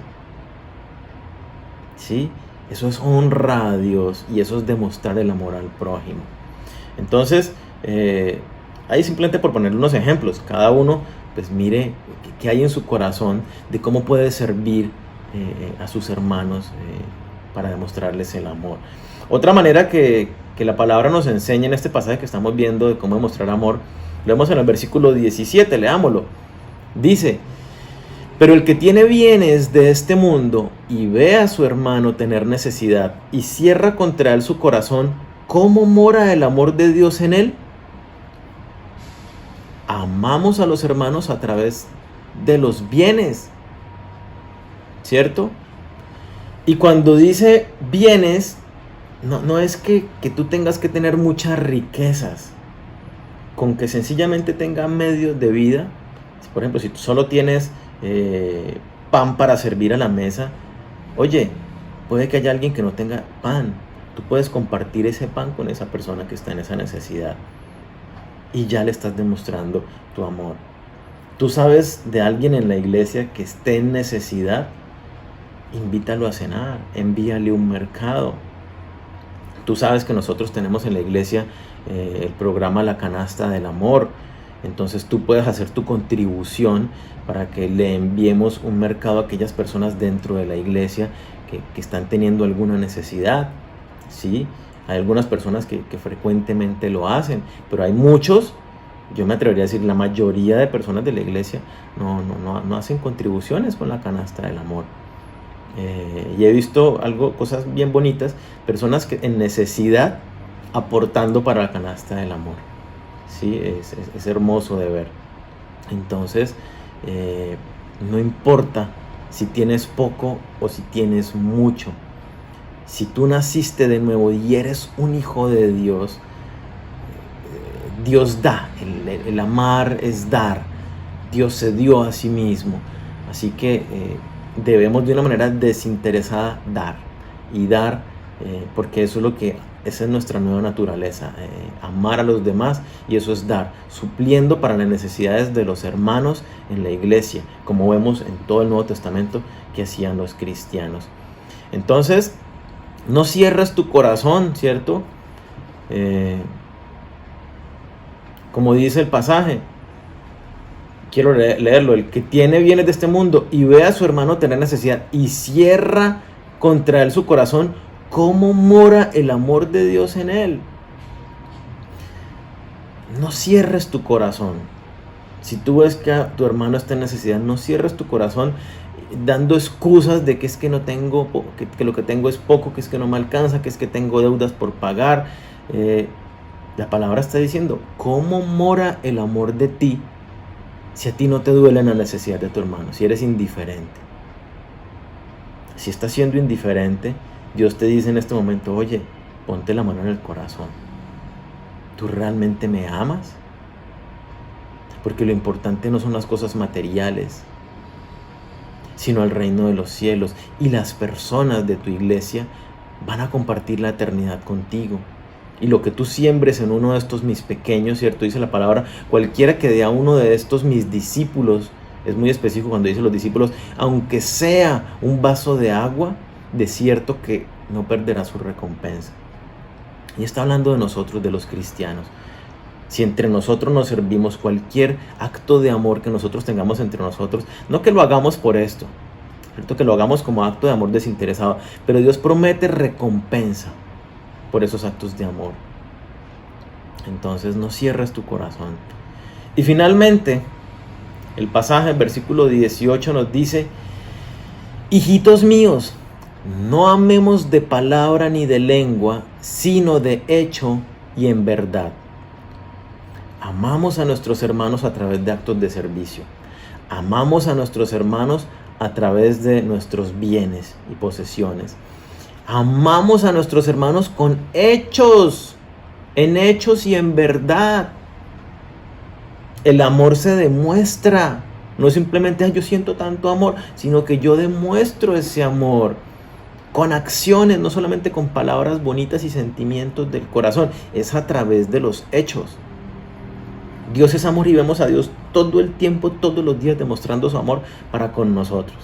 ¿Sí? Eso es honra a Dios y eso es demostrar el amor al prójimo. Entonces, ahí simplemente por poner unos ejemplos, cada uno pues mire qué hay en su corazón de cómo puede servir a sus hermanos para demostrarles el amor. Otra manera que la palabra nos enseña en este pasaje que estamos viendo de cómo demostrar amor, lo vemos en el versículo 17, leámoslo. Dice, pero el que tiene bienes de este mundo y ve a su hermano tener necesidad y cierra contra él su corazón, ¿cómo mora el amor de Dios en él? Amamos a los hermanos a través de los bienes, ¿cierto? Y cuando dice bienes, no es que tú tengas que tener muchas riquezas, con que sencillamente tenga medios de vida. Por ejemplo, si tú solo tienes pan para servir a la mesa, oye, puede que haya alguien que no tenga pan. Tú puedes compartir ese pan con esa persona que está en esa necesidad y ya le estás demostrando tu amor. Tú sabes de alguien en la iglesia que esté en necesidad, invítalo a cenar, envíale un mercado. Tú sabes que nosotros tenemos en la iglesia el programa La Canasta del Amor. Entonces tú puedes hacer tu contribución para que le enviemos un mercado a aquellas personas dentro de la iglesia que están teniendo alguna necesidad, ¿sí? Hay algunas personas que frecuentemente lo hacen, pero hay muchos, yo me atrevería a decir la mayoría de personas de la iglesia no hacen contribuciones con la canasta del amor. Y he visto cosas bien bonitas, personas que en necesidad aportando para la canasta del amor. Sí, es hermoso de ver. Entonces, no importa si tienes poco o si tienes mucho. Si tú naciste de nuevo y eres un hijo de Dios, Dios da. El amar es dar. Dios se dio a sí mismo. Así que debemos de una manera desinteresada dar. Y dar porque eso es lo que esa es nuestra nueva naturaleza, amar a los demás, y eso es dar, supliendo para las necesidades de los hermanos en la iglesia, como vemos en todo el Nuevo Testamento que hacían los cristianos. Entonces, no cierres tu corazón, ¿cierto? Como dice el pasaje, Quiero leerlo. El que tiene bienes de este mundo y ve a su hermano tener necesidad y cierra contra él su corazón, ¿cómo mora el amor de Dios en él? No cierres tu corazón. Si tú ves que tu hermano está en necesidad, no cierres tu corazón dando excusas de que es que no tengo, que lo que tengo es poco, que es que no me alcanza, que es que tengo deudas por pagar. La palabra está diciendo, ¿cómo mora el amor de ti si a ti no te duele la necesidad de tu hermano? Si eres indiferente. Si estás siendo indiferente, Dios te dice en este momento, oye, ponte la mano en el corazón. ¿Tú realmente me amas? Porque lo importante no son las cosas materiales, sino el reino de los cielos. Y las personas de tu iglesia van a compartir la eternidad contigo. Y lo que tú siembres en uno de estos mis pequeños, ¿cierto? Dice la palabra, cualquiera que dé a uno de estos mis discípulos, es muy específico cuando dice los discípulos, aunque sea un vaso de agua, de cierto que no perderá su recompensa. Y está hablando de nosotros, de los cristianos. Si entre nosotros nos servimos, cualquier acto de amor que nosotros tengamos entre nosotros, no que lo hagamos por esto, ¿cierto? Que lo hagamos como acto de amor desinteresado, pero Dios promete recompensa por esos actos de amor. Entonces no cierres tu corazón. Y finalmente, el pasaje, el versículo 18 nos dice, hijitos míos, no amemos de palabra ni de lengua, sino de hecho y en verdad. Amamos a nuestros hermanos a través de actos de servicio. Amamos a nuestros hermanos a través de nuestros bienes y posesiones. Amamos a nuestros hermanos con hechos, en hechos y en verdad. El amor se demuestra, no simplemente yo siento tanto amor, sino que yo demuestro ese amor con acciones, no solamente con palabras bonitas y sentimientos del corazón, es a través de los hechos. Dios es amor y vemos a Dios todo el tiempo, todos los días demostrando su amor para con nosotros.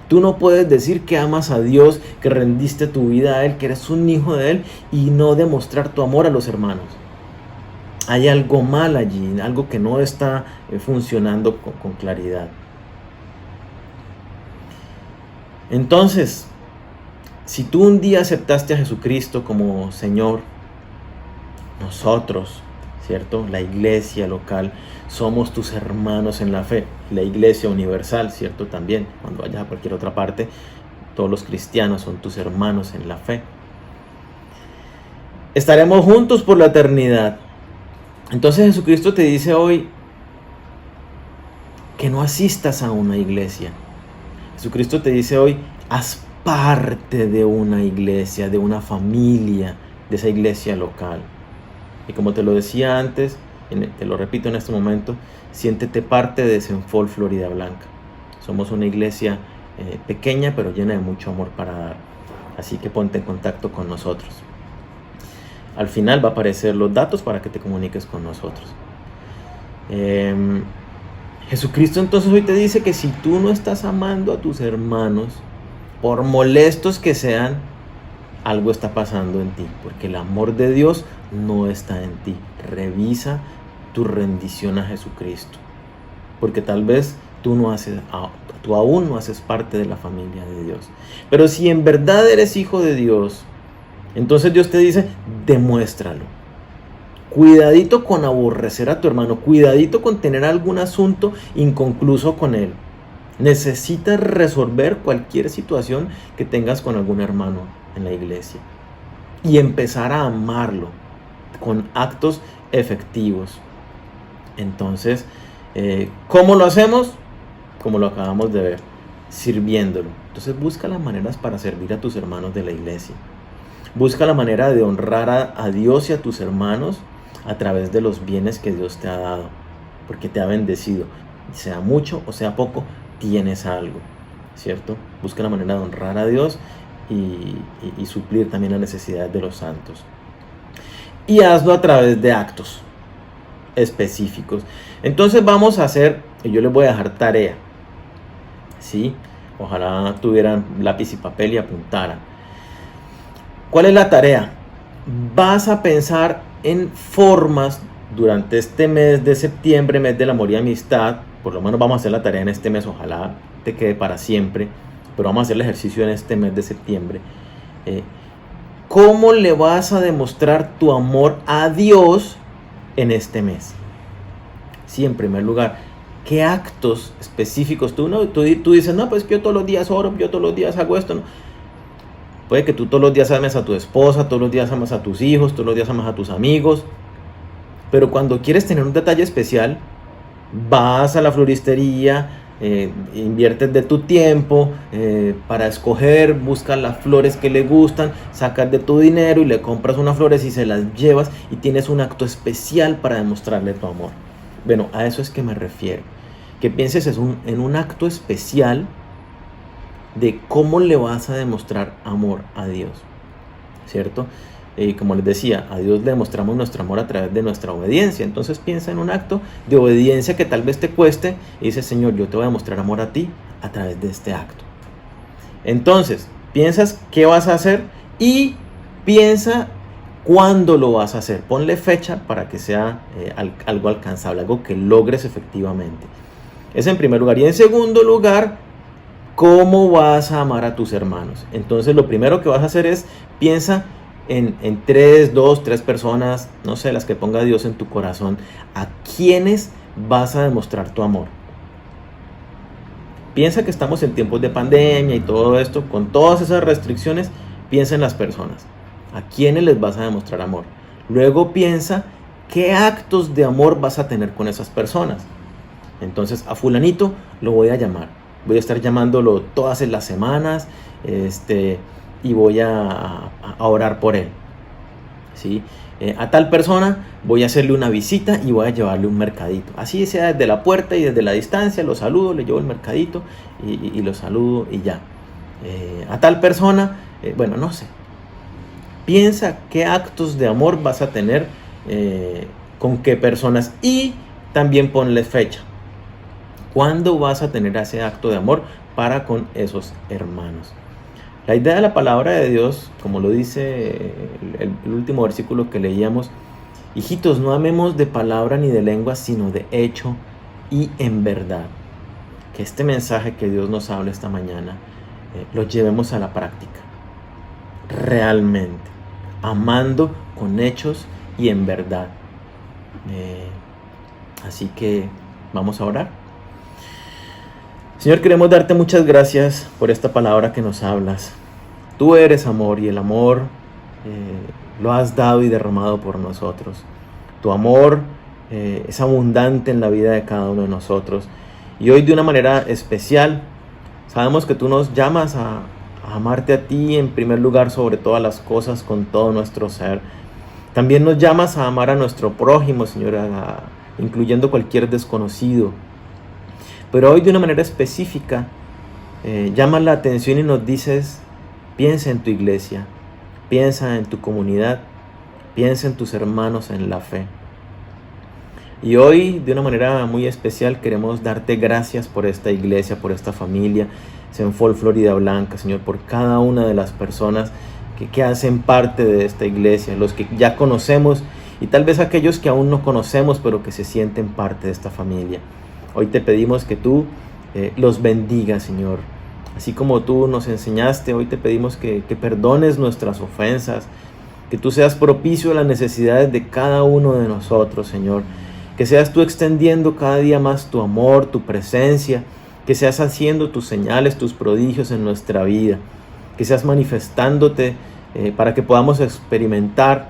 Tú no puedes decir que amas a Dios, que rendiste tu vida a Él, que eres un hijo de Él y no demostrar tu amor a los hermanos. Hay algo mal allí, algo que no está funcionando con claridad. Entonces, si tú un día aceptaste a Jesucristo como Señor, nosotros, ¿cierto? La iglesia local, somos tus hermanos en la fe. La iglesia universal, ¿cierto? También, cuando vayas a cualquier otra parte, todos los cristianos son tus hermanos en la fe. Estaremos juntos por la eternidad. Entonces Jesucristo te dice hoy que no asistas a una iglesia. Jesucristo te dice hoy, haz parte de una iglesia, de una familia, de esa iglesia local. Y como te lo decía antes, te lo repito en este momento, siéntete parte de Senfol Florida Blanca. Somos una iglesia pequeña, pero llena de mucho amor para dar. Así que ponte en contacto con nosotros. Al final va a aparecer los datos para que te comuniques con nosotros. Jesucristo entonces hoy te dice que si tú no estás amando a tus hermanos, por molestos que sean, algo está pasando en ti, porque el amor de Dios no está en ti. Revisa tu rendición a Jesucristo, porque tal vez tú aún no haces parte de la familia de Dios. Pero si en verdad eres hijo de Dios, entonces Dios te dice, demuéstralo. Cuidadito con aborrecer a tu hermano, cuidadito con tener algún asunto inconcluso con él. Necesitas resolver cualquier situación que tengas con algún hermano en la iglesia y empezar a amarlo con actos efectivos. Entonces, ¿cómo lo hacemos? Como lo acabamos de ver, sirviéndolo. Entonces busca las maneras para servir a tus hermanos de la iglesia. Busca la manera de honrar a Dios y a tus hermanos a través de los bienes que Dios te ha dado, porque te ha bendecido. Sea mucho o sea poco, tienes algo, ¿cierto? Busca la manera de honrar a Dios y suplir también las necesidades de los santos. Y hazlo a través de actos específicos. Entonces vamos a hacer, y yo les voy a dejar tarea, ¿sí? Ojalá tuvieran lápiz y papel y apuntaran. ¿Cuál es la tarea? Vas a pensar en formas durante este mes de septiembre, mes del amor y amistad, por lo menos vamos a hacer la tarea en este mes, ojalá te quede para siempre, pero vamos a hacer el ejercicio en este mes de septiembre. ¿Cómo le vas a demostrar tu amor a Dios en este mes? Sí, en primer lugar, ¿qué actos específicos tú dices, no, pues que yo todos los días oro, yo todos los días hago esto, ¿no? Puede que tú todos los días ames a tu esposa, todos los días amas a tus hijos, todos los días amas a tus amigos, pero cuando quieres tener un detalle especial, vas a la floristería, inviertes de tu tiempo para escoger, buscas las flores que le gustan, sacas de tu dinero y le compras unas flores y se las llevas y tienes un acto especial para demostrarle tu amor. Bueno, a eso es que me refiero. Que pienses en un acto especial de cómo le vas a demostrar amor a Dios, ¿cierto? Y como les decía, a Dios le demostramos nuestro amor a través de nuestra obediencia. Entonces piensa en un acto de obediencia que tal vez te cueste y dice, Señor, yo te voy a demostrar amor a ti a través de este acto. Entonces, piensas qué vas a hacer y piensa cuándo lo vas a hacer. Ponle fecha para que sea algo alcanzable, algo que logres efectivamente. Eso en primer lugar. Y en segundo lugar, ¿cómo vas a amar a tus hermanos? Entonces lo primero que vas a hacer es piensa en 3 personas, no sé, las que ponga Dios en tu corazón, a quienes vas a demostrar tu amor. Piensa que estamos en tiempos de pandemia y todo esto, con todas esas restricciones, piensa en las personas, a quienes les vas a demostrar amor. Luego piensa qué actos de amor vas a tener con esas personas. Entonces a fulanito lo voy a llamar, voy a estar llamándolo todas las semanas, y voy a orar por él, ¿sí? A tal persona voy a hacerle una visita y voy a llevarle un mercadito. Así sea desde la puerta y desde la distancia, lo saludo, le llevo el mercadito y lo saludo y ya. A tal persona, bueno, no sé. Piensa qué actos de amor vas a tener con qué personas y también ponle fecha. ¿Cuándo vas a tener ese acto de amor para con esos hermanos? La idea de la palabra de Dios, como lo dice el último versículo que leíamos, hijitos, no amemos de palabra ni de lengua, sino de hecho y en verdad. Que este mensaje que Dios nos habla esta mañana, lo llevemos a la práctica, realmente, amando con hechos y en verdad. Así que vamos a orar. Señor, queremos darte muchas gracias por esta palabra que nos hablas. Tú eres amor y el amor lo has dado y derramado por nosotros. Tu amor es abundante en la vida de cada uno de nosotros. Y hoy de una manera especial sabemos que tú nos llamas a amarte a ti en primer lugar sobre todas las cosas con todo nuestro ser. También nos llamas a amar a nuestro prójimo, Señor, incluyendo cualquier desconocido. Pero hoy de una manera específica llamas la atención y nos dices, piensa en tu iglesia, piensa en tu comunidad, piensa en tus hermanos en la fe. Y hoy de una manera muy especial queremos darte gracias por esta iglesia, por esta familia, Senfol Florida Blanca, Señor, por cada una de las personas que hacen parte de esta iglesia, los que ya conocemos y tal vez aquellos que aún no conocemos pero que se sienten parte de esta familia. Hoy te pedimos que tú los bendigas, Señor. Así como tú nos enseñaste, hoy te pedimos que perdones nuestras ofensas, que tú seas propicio a las necesidades de cada uno de nosotros, Señor. Que seas tú extendiendo cada día más tu amor, tu presencia, que seas haciendo tus señales, tus prodigios en nuestra vida, que seas manifestándote para que podamos experimentar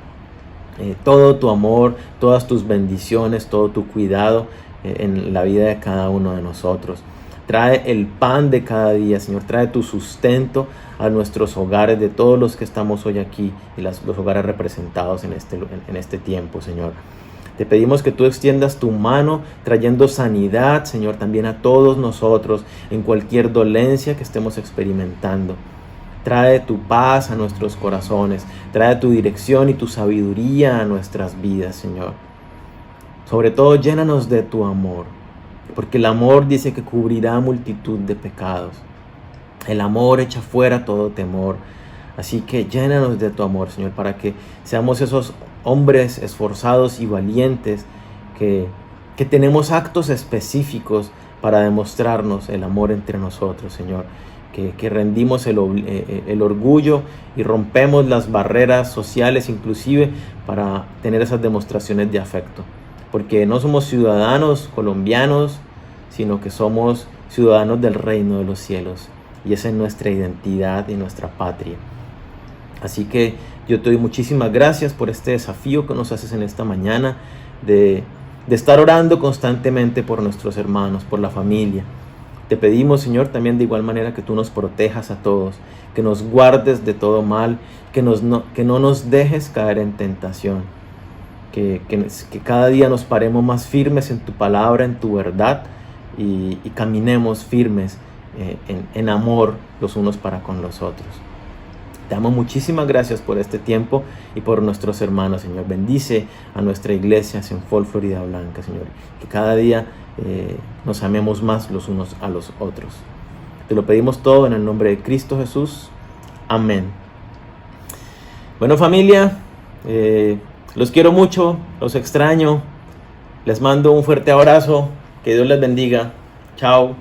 todo tu amor, todas tus bendiciones, todo tu cuidado en la vida de cada uno de nosotros. Trae el pan de cada día, Señor. Trae tu sustento a nuestros hogares, de todos los que estamos hoy aquí y los hogares representados en este tiempo, Señor. Te pedimos que tú extiendas tu mano trayendo sanidad, Señor, también a todos nosotros en cualquier dolencia que estemos experimentando. Trae tu paz a nuestros corazones. Trae tu dirección y tu sabiduría a nuestras vidas, Señor. Sobre todo, llénanos de tu amor, porque el amor dice que cubrirá multitud de pecados. El amor echa fuera todo temor. Así que llénanos de tu amor, Señor, para que seamos esos hombres esforzados y valientes que tenemos actos específicos para demostrarnos el amor entre nosotros, Señor. Que rendimos el orgullo y rompemos las barreras sociales inclusive para tener esas demostraciones de afecto. Porque no somos ciudadanos colombianos, sino que somos ciudadanos del reino de los cielos. Y esa es nuestra identidad y nuestra patria. Así que yo te doy muchísimas gracias por este desafío que nos haces en esta mañana de estar orando constantemente por nuestros hermanos, por la familia. Te pedimos, Señor, también de igual manera que tú nos protejas a todos, que nos guardes de todo mal, que no nos dejes caer en tentación, que cada día nos paremos más firmes en tu palabra, en tu verdad, y caminemos firmes en amor los unos para con los otros. Te damos muchísimas gracias por este tiempo y por nuestros hermanos, Señor. Bendice a nuestra iglesia Cenfol Florida Blanca, Señor. Que cada día nos amemos más los unos a los otros. Te lo pedimos todo en el nombre de Cristo Jesús. Amén. Bueno, familia, los quiero mucho, los extraño. Les mando un fuerte abrazo. Que Dios les bendiga. Chao.